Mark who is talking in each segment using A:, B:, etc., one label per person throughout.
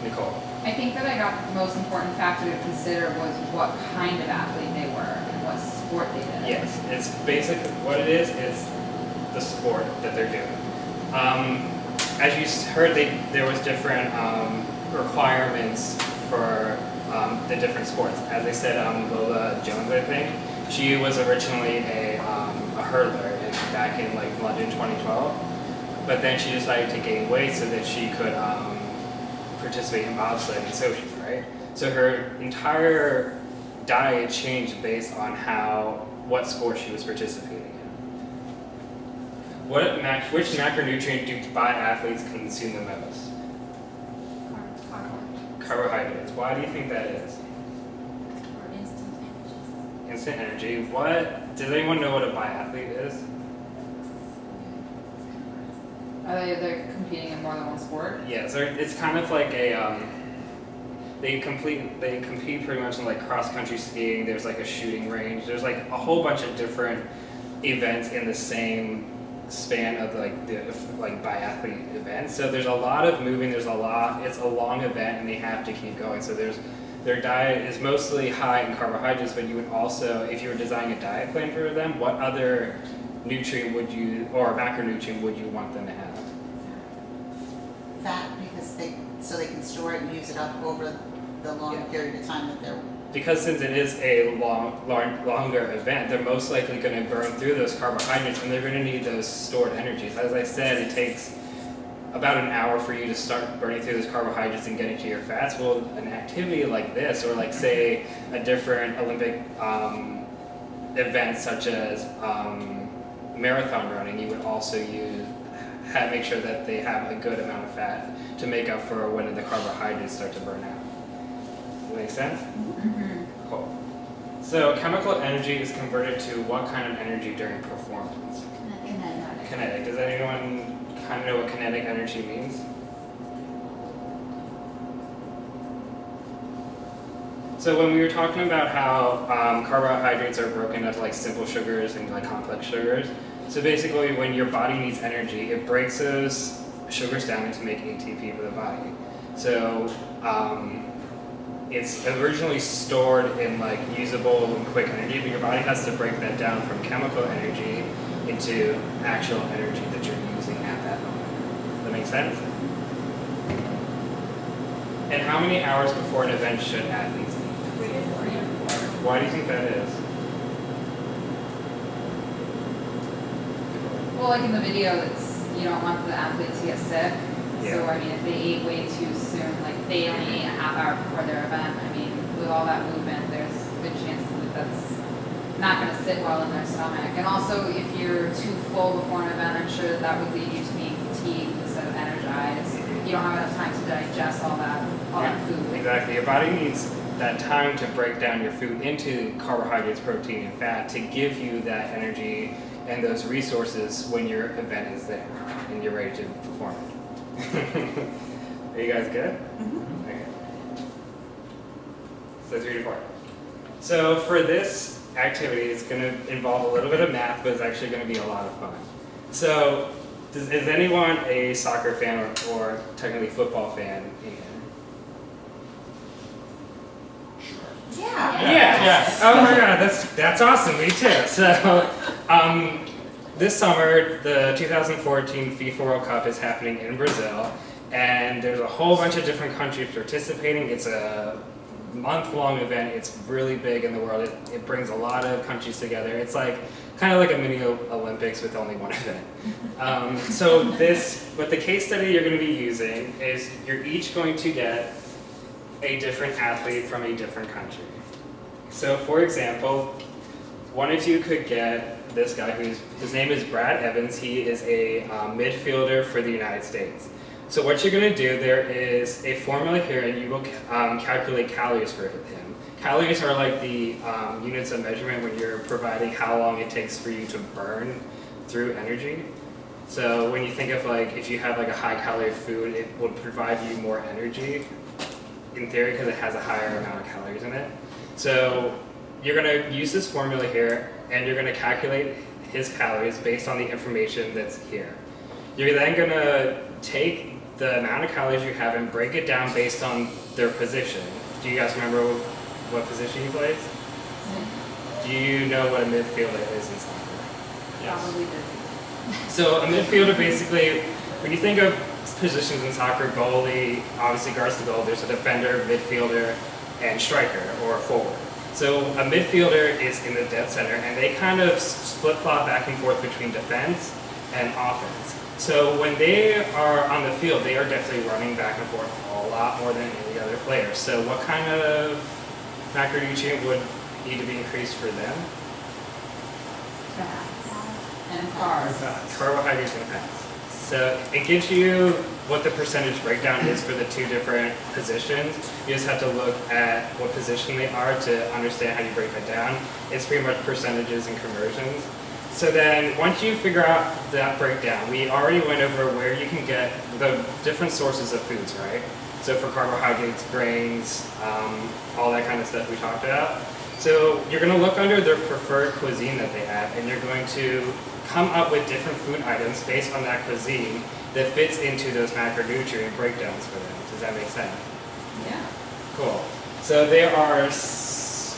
A: Nicole?
B: I think that I got the most important factor to consider was what kind of athlete they were and what sport they did.
A: Yes, it's basically what it is the sport that they're doing. As you heard, there was different requirements for the different sports. As I said, Lola Jones, I think, she was originally a hurdler back in like London 2012, but then she decided to gain weight so that she could participate in bobsledding. So her entire diet changed based on what sport she was participating in. Which macronutrient do biathletes consume the most? Carbohydrates. Why do you think that is?
C: Or instant energy.
A: Instant energy. Does anyone know what a biathlete is?
B: They're competing in more than one sport?
A: Yeah, so it's kind of like they compete pretty much in like cross country skiing. There's like a shooting range. There's like a whole bunch of different events in the same span of the biathlete events. So there's a lot of moving. It's a long event, and they have to keep going. So their diet is mostly high in carbohydrates, but you would also, if you were designing a diet plan for them, what other nutrient or macronutrient would you want them to have?
D: Fat, because they can store it and use it up over the long period of time that they're.
A: Because since it is a longer event, they're most likely going to burn through those carbohydrates, and they're going to need those stored energies. As I said, it takes about an hour for you to start burning through those carbohydrates and getting to your fats. Well, an activity like this, or like say a different Olympic event such as marathon running, you would also make sure that they have a good amount of fat to make up for when the carbohydrates start to burn out. Does that make sense?
B: Mm-hmm.
A: Cool. So chemical energy is converted to what kind of energy during performance? Kinetic. Does anyone kind of know what kinetic energy means? So when we were talking about how carbohydrates are broken up like simple sugars and like complex sugars, so basically when your body needs energy, it breaks those sugars down to make ATP for the body. So it's originally stored in like usable and quick energy, but your body has to break that down from chemical energy into actual energy that you're using at that moment. Does that make sense? And how many hours before an event should athletes eat? Why do you think that is?
B: Well, like in the video, you don't want the athletes to get sick.
A: Yeah.
B: So, I mean, if they ate way too soon, like they only ate a half hour before their event, I mean, with all that movement, there's good chances that that's not going to sit well in their stomach. And also, if you're too full before an event, I'm sure that would lead you to being fatigued instead of energized. You don't have enough time to digest all that food.
A: Exactly. Your body needs that time to break down your food into carbohydrates, protein, and fat to give you that energy and those resources when your event is there and you're ready to perform it. Are you guys good?
D: Mm-hmm.
A: Okay. So 3 to 4. So for this activity, it's going to involve a little bit of math, but it's actually going to be a lot of fun. So is anyone a soccer fan or technically football fan in here?
D: Yeah.
A: Yeah. Oh my God, that's awesome. Me too. So, this summer, the 2014 FIFA World Cup is happening in Brazil, and there's a whole bunch of different countries participating. It's a month-long event. It's really big in the world. It brings a lot of countries together. It's like kind of like a mini Olympics with only one event. But the case study you're going to be using is you're each going to get a different athlete from a different country. So for example, one of you could get this guy his name is Brad Evans. He is a midfielder for the United States. So what you're going to do, there is a formula here, and you will calculate calories for him. Calories are like the units of measurement when you're providing how long it takes for you to burn through energy. So when you think of like, if you have like a high calorie food, it will provide you more energy in theory because it has a higher amount of calories in it. So you're going to use this formula here, and you're going to calculate his calories based on the information that's here. You're then going to take the amount of calories you have and break it down based on their position. Do you guys remember what position you played? Do you know what a midfielder is in soccer?
B: Probably busy.
A: So a midfielder basically, when you think of positions in soccer, goalie obviously guards the goal. There's a defender, midfielder, and striker or forward. So a midfielder is in the dead center, and they kind of flip-flop back and forth between defense and offense. So when they are on the field, they are definitely running back and forth a lot more than any other player. So what kind of macronutrient would need to be increased for them?
B: And carbs.
A: Carbohydrates and fats. So it gives you what the percentage breakdown is for the two different positions. You just have to look at what position they are to understand how you break that down. It's pretty much percentages and conversions. So then once you figure out that breakdown, we already went over where you can get the different sources of foods, right? So for carbohydrates, grains, all that kind of stuff we talked about. So you're going to look under their preferred cuisine that they have, and you're going to come up with different food items based on that cuisine that fits into those macronutrient breakdowns for them. Does that make sense?
B: Yeah.
A: Cool. So there are 6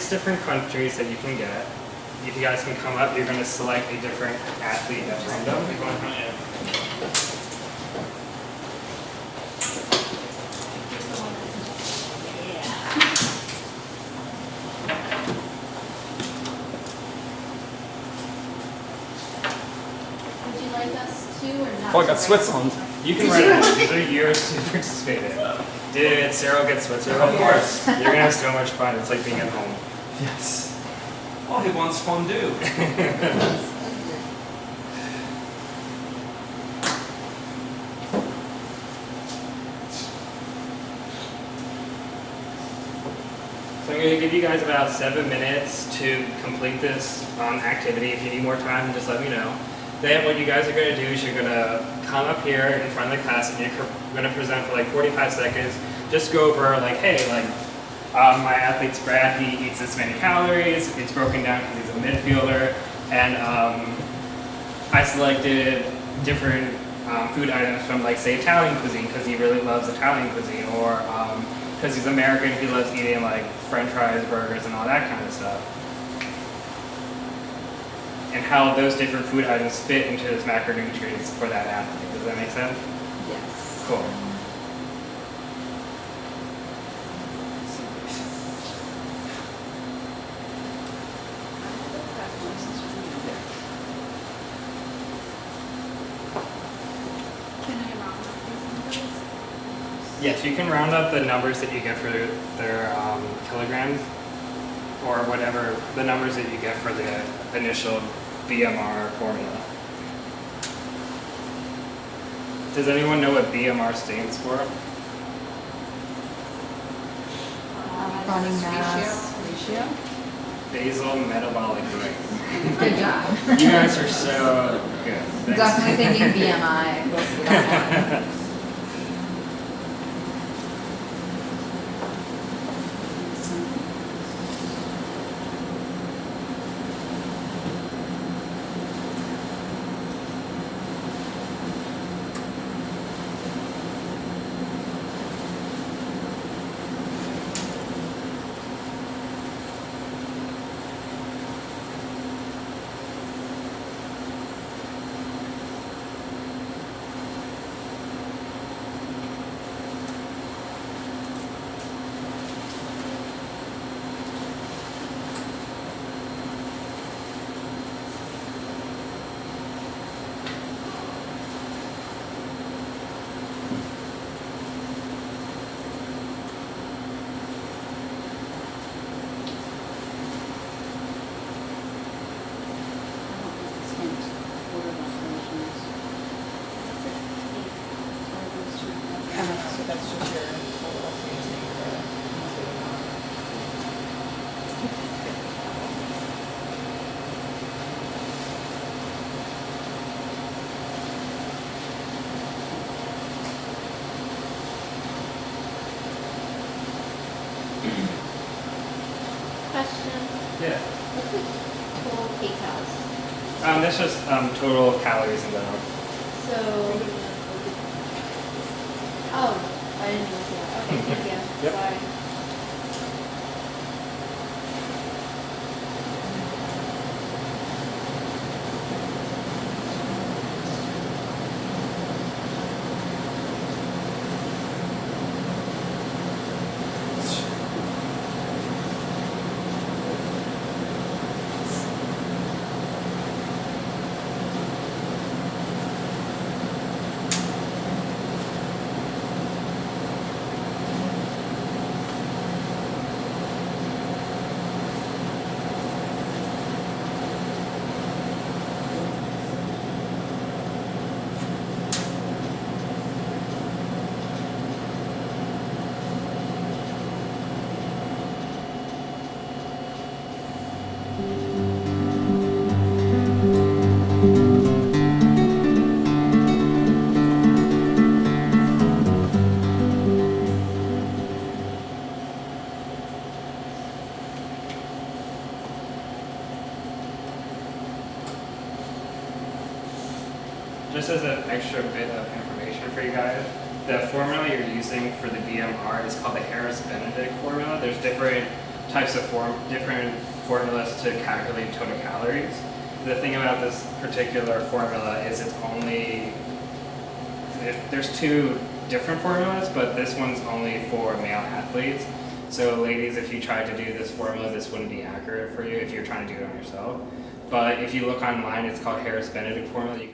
A: different countries that you can get. If you guys can come up, you're going to select a different athlete at random.
C: Would you like us to or not?
E: Oh, I got Switzerland.
A: You can write it. These are yours to participate in. Did Cyril get Switzerland?
E: Of course.
A: You're going to have so much fun. It's like being at home.
E: Yes. Oh, he wants fondue.
A: So I'm going to give you guys about 7 minutes to complete this activity. If you need more time, just let me know. Then what you guys are going to do is you're going to come up here in front of the class and you're going to present for like 45 seconds. Just go over like, hey, like my athlete's Brad, he eats this many calories. It's broken down because he's a midfielder. And I selected different food items from like say Italian cuisine because he really loves Italian cuisine, or because he's American, he loves eating like French fries, burgers, and all that kind of stuff. And how those different food items fit into his macronutrients for that athlete. Does that make sense?
B: Yes.
A: Cool.
C: Can I round up these numbers?
A: Yes, you can round up the numbers that you get for their kilograms, or whatever the numbers that you get for the initial BMR formula. Does anyone know what BMR stands for?
B: Body mass ratio.
A: Basal metabolic rate.
B: Good job.
A: You guys are so good. Thanks.
B: Definitely thinking BMI. Goes to that one.
D: So that's just your total using
C: Question,
A: Yeah.
C: what's the total kcals?
A: That's just total calories in general.
C: So So. Oh, I didn't even see that. Okay, thank you.
A: Yep.
C: Sorry.
A: Just as an extra bit of information for you guys, the formula you're using for the BMR is called the Harris-Benedict formula. There's different types of different formulas to calculate total calories. The thing about this particular formula is there's two different formulas, but this one's only for male athletes. So ladies, if you tried to do this formula, this wouldn't be accurate for you if you're trying to do it on yourself. But if you look online, it's called Harris-Benedict formula.